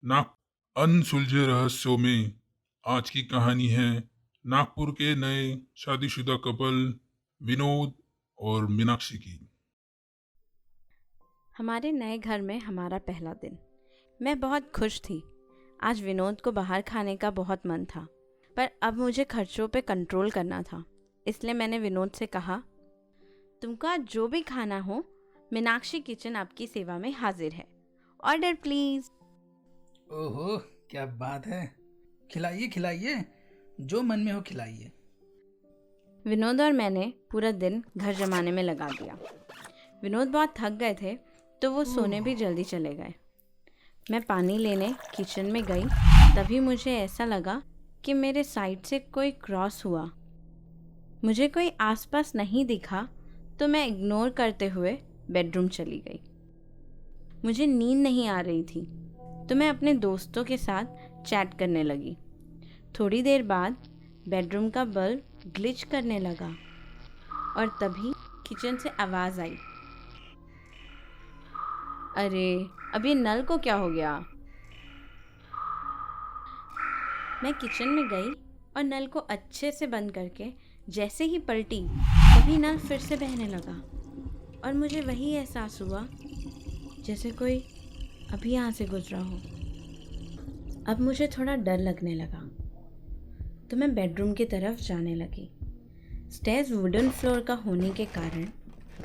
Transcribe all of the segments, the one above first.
नाग अनसुलझे रहस्यों में आज की कहानी है नागपुर के नए शादीशुदा कपल विनोद और मीनाक्षी की। हमारे नए घर में हमारा पहला दिन। मैं बहुत खुश थी। आज विनोद को बाहर खाने का बहुत मन था, पर अब मुझे खर्चों पे कंट्रोल करना था। इसलिए मैंने विनोद से कहा, तुमको आज जो भी खाना हो, मीनाक्षी किचन आपकी सेवा में हाजिर है। Order please. ओहो, क्या बात है। खिलाइए खिलाइए, जो मन में हो खिलाइए। विनोद और मैंने पूरा दिन घर जमाने में लगा दिया। विनोद बहुत थक गए थे, तो वो सोने भी जल्दी चले गए। मैं पानी लेने किचन में गई, तभी मुझे ऐसा लगा कि मेरे साइड से कोई क्रॉस हुआ। मुझे कोई आसपास नहीं दिखा, तो मैं इग्नोर करते हुए बेडरूम चली गई। मुझे नींद नहीं आ रही थी, तो मैं अपने दोस्तों के साथ चैट करने लगी। थोड़ी देर बाद बेडरूम का बल्ब ग्लिच करने लगा और तभी किचन से आवाज़ आई, अरे अब ये नल को क्या हो गया। मैं किचन में गई और नल को अच्छे से बंद करके जैसे ही पलटी, तभी नल फिर से बहने लगा और मुझे वही एहसास हुआ जैसे कोई अभी यहाँ से गुजरा हो। अब मुझे थोड़ा डर लगने लगा, तो मैं बेडरूम की तरफ जाने लगी। स्टेयर्स वुडन फ्लोर का होने के कारण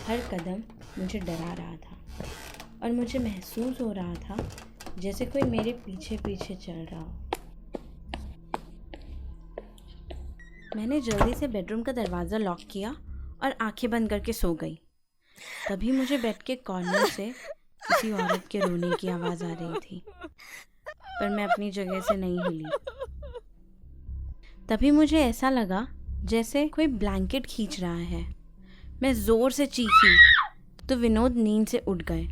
हर कदम मुझे डरा रहा था और मुझे महसूस हो रहा था जैसे कोई मेरे पीछे पीछे चल रहा हो। मैंने जल्दी से बेडरूम का दरवाज़ा लॉक किया और आंखें बंद करके सो गई। तभी मुझे बेड के कॉर्नर से किसी औरत के रोने की आवाज़ आ रही थी, पर मैं अपनी जगह से नहीं हिली। तभी मुझे ऐसा लगा जैसे कोई ब्लैंकेट खींच रहा है। मैं ज़ोर से चीखी, तो विनोद नींद से उठ गए।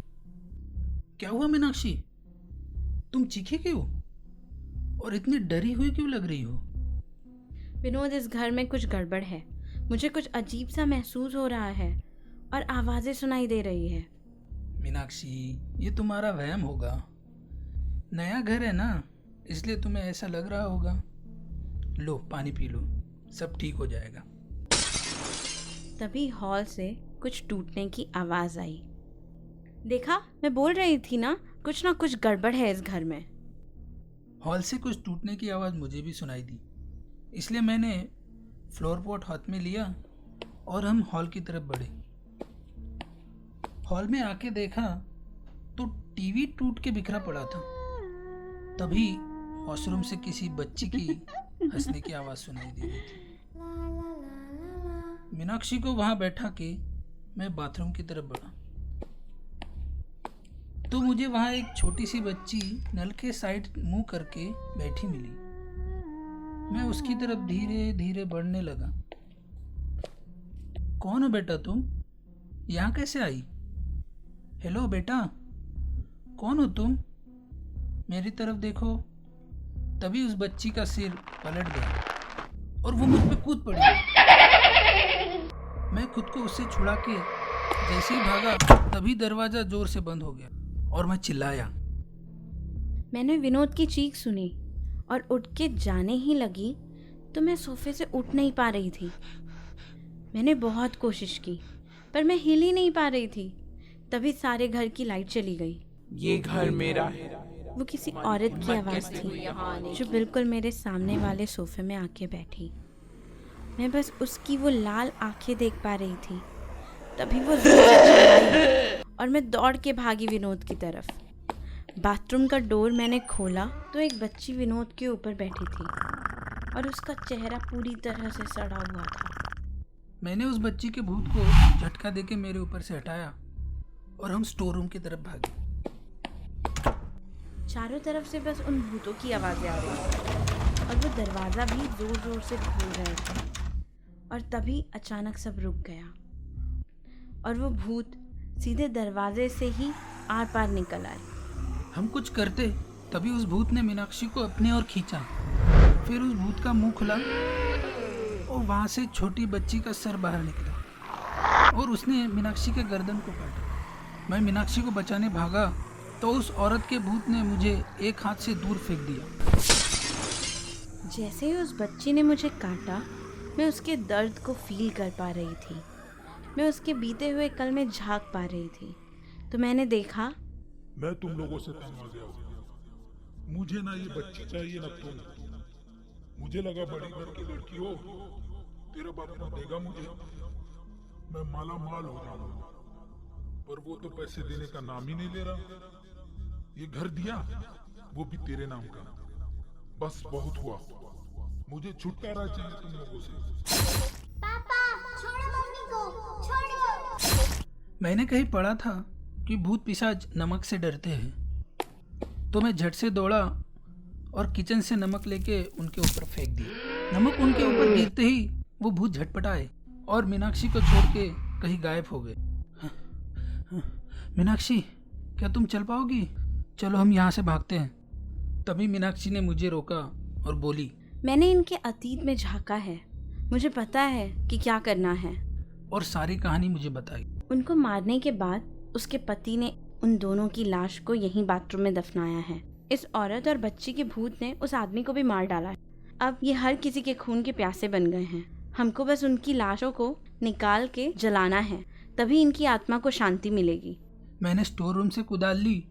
क्या हुआ मीनाक्षी, तुम चीखे क्यों और इतनी डरी हुई क्यों लग रही हो? विनोद, इस घर में कुछ गड़बड़ है। मुझे कुछ अजीब सा महसूस हो रहा है और आवाज़ें सुनाई दे रही है। मीनाक्षी, ये तुम्हारा वहम होगा। नया घर है ना, इसलिए तुम्हें ऐसा लग रहा होगा। लो पानी पी लो, सब ठीक हो जाएगा। तभी हॉल से कुछ टूटने की आवाज़ आई। देखा, मैं बोल रही थी ना कुछ गड़बड़ है इस घर में। हॉल से कुछ टूटने की आवाज़ मुझे भी सुनाई दी, इसलिए मैंने फ्लोर पॉट हाथ में लिया और हम हॉल की तरफ बढ़े। हॉल में आके देखा तो टीवी टूट के बिखरा पड़ा था। तभी वॉशरूम से किसी बच्ची की हंसने की आवाज़ सुनाई दे रही थी। मीनाक्षी को वहाँ बैठा के मैं बाथरूम की तरफ बढ़ा, तो मुझे वहाँ एक छोटी सी बच्ची नल के साइड मुंह करके बैठी मिली। मैं उसकी तरफ धीरे धीरे बढ़ने लगा। कौन हो बेटा तुम? यहाँ कैसे आई? हेलो बेटा, कौन हो तुम? मेरी तरफ देखो। तभी उस बच्ची का सिर पलट गया और वो मुझ पे कूद पड़ी। मैं खुद को उससे छुड़ा के जैसे ही भागा, तभी दरवाजा जोर से बंद हो गया और मैं चिल्लाया। मैंने विनोद की चीख सुनी और उठ के जाने ही लगी, तो मैं सोफे से उठ नहीं पा रही थी। मैंने बहुत कोशिश की, पर मैं हिल ही नहीं पा रही थी। तभी सारे घर की लाइट चली गई। ये घर मेरा है। वो किसी औरत की आवाज़ थी जो बिल्कुल मेरे सामने वाले सोफे में आके बैठी। मैं बस उसकी वो लाल आंखें देख पा रही थी। तभी वो जोर से चिल्लाई और मैं दौड़ के भागी विनोद की तरफ। बाथरूम का डोर मैंने खोला तो एक बच्ची विनोद के ऊपर बैठी थी और उसका चेहरा पूरी तरह से सड़ा हुआ था। मैंने उस बच्ची के भूत को झटका देके मेरे ऊपर से हटाया और हम स्टोर रूम की तरफ भागे। चारों तरफ से बस उन भूतों की आवाज़ें आ रही थी और वो दरवाज़ा भी ज़ोर ज़ोर से खोल रहे थे। और तभी अचानक सब रुक गया और वो भूत सीधे दरवाजे से ही आर पार निकल आए। हम कुछ करते, तभी उस भूत ने मीनाक्षी को अपने ओर खींचा। फिर उस भूत का मुंह खुला और वहाँ से छोटी बच्ची का सर बाहर निकला और उसने मीनाक्षी के गर्दन को काटा। मैं मीनाक्षी को बचाने भागा तो उस औरत के भूत ने मुझे एक हाथ से दूर फेंक दिया। जैसे ही उस बच्ची ने मुझे काटा, मैं उसके दर्द को फील कर पा रही थी। मैं उसके बीते हुए कल में झांक पा रही थी। तो मैंने देखा, मैं तुम लोगों से तंग आ गया हूं। मुझे ना ये बच्ची चाहिए ना तुम। मुझे लगा बड़ी घर की लड़की हो, तेरा बाप ना देगा मुझे, मैं माला माल हो जाऊंगा। पर वो तो पैसे देने का नाम ही नहीं ले रहा। ये घर दिया, वो भी तेरे नाम का। बस बहुत हुआ, मुझे छुटकारा चाहिए तुम लोगों से। पापा छोड़ो मम्मी को, छोड़ो। मैंने कहीं पढ़ा था कि भूत पिशाच नमक से डरते हैं। तो मैं झट से दौड़ा और किचन से नमक लेके उनके ऊपर फेंक दिया। नमक उनके ऊपर गिरते ही वो भूत झटपटाए और मीनाक्षी को छोड़ के कहीं गायब हो गए। मीनाक्षी, क्या तुम चल पाओगी? चलो हम यहाँ से भागते हैं। तभी मीनाक्षी ने मुझे रोका और बोली, मैंने इनके अतीत में झांका है, मुझे पता है कि क्या करना है। और सारी कहानी मुझे बताई। उनको मारने के बाद उसके पति ने उन दोनों की लाश को यहीं बाथरूम में दफनाया है। इस औरत और बच्ची के भूत ने उस आदमी को भी मार डाला है। अब ये हर किसी के खून के प्यासे बन गए हैं। हमको बस उनकी लाशों को निकाल के जलाना है, तभी इनकी आत्मा को शांति मिलेगी। मैंने स्टोर रूम से कुदाल ली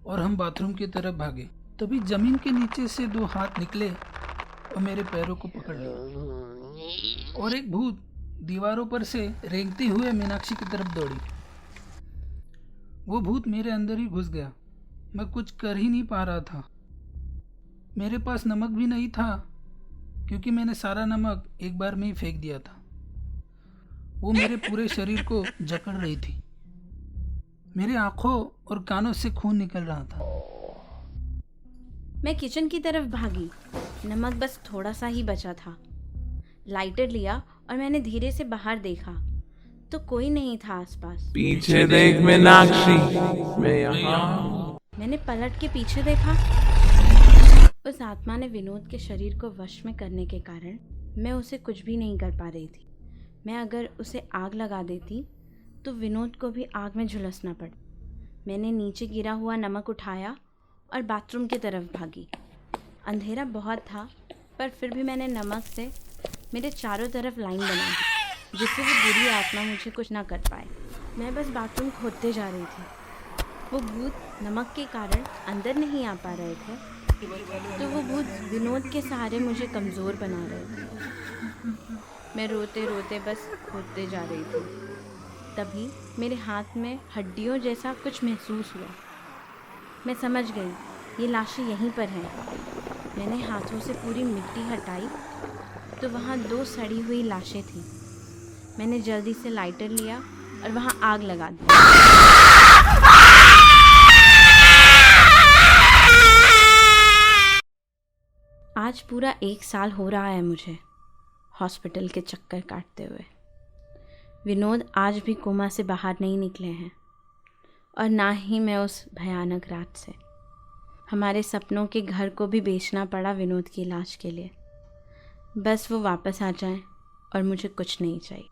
और हम बाथरूम की तरफ भागे। तभी जमीन के नीचे से 2 हाथ निकले और मेरे पैरों को पकड़ लिया और एक भूत दीवारों पर से रेंगते हुए मीनाक्षी की तरफ दौड़ी। वो भूत मेरे अंदर ही घुस गया। मैं कुछ कर ही नहीं पा रहा था। मेरे पास नमक भी नहीं था क्योंकि मैंने सारा नमक एक बार में ही फेंक दिया था। वो मेरे पूरे शरीर को जकड़ रही थी। मेरे आंखों और कानों से खून निकल रहा था। मैं किचन की तरफ भागी। नमक बस थोड़ा सा ही बचा था। लाइटर लिया और मैंने धीरे से बाहर देखा तो कोई नहीं था आसपास। पीछे देख मीनाक्षी, मैं यहाँ हूँ। मैंने पलट के पीछे देखा। उस आत्मा ने विनोद के शरीर को वश में करने के कारण मैं उसे कुछ भी नहीं कर पा रही थी। मैं अगर उसे आग लगा देती तो विनोद को भी आग में झुलसना पड़ा। मैंने नीचे गिरा हुआ नमक उठाया और बाथरूम की तरफ भागी। अंधेरा बहुत था, पर फिर भी मैंने नमक से मेरे चारों तरफ लाइन बना दी, जिससे वो बुरी आत्मा मुझे कुछ ना कर पाए। मैं बस बाथरूम खोदते जा रही थी। वो भूत नमक के कारण अंदर नहीं आ पा रहे थे, तो वो भूत विनोद के सहारे मुझे कमज़ोर बना रहे थे। मैं रोते रोते बस खोदते जा रही थी। तभी मेरे हाथ में हड्डियों जैसा कुछ महसूस हुआ। मैं समझ गई, ये लाशें यहीं पर हैं। मैंने हाथों से पूरी मिट्टी हटाई तो वहाँ 2 सड़ी हुई लाशें थीं। मैंने जल्दी से लाइटर लिया और वहाँ आग लगा दी। आज पूरा 1 साल हो रहा है मुझे हॉस्पिटल के चक्कर काटते हुए। विनोद आज भी कोमा से बाहर नहीं निकले हैं और ना ही मैं उस भयानक रात से। हमारे सपनों के घर को भी बेचना पड़ा विनोद की लाश के लिए। बस वो वापस आ जाएं और मुझे कुछ नहीं चाहिए।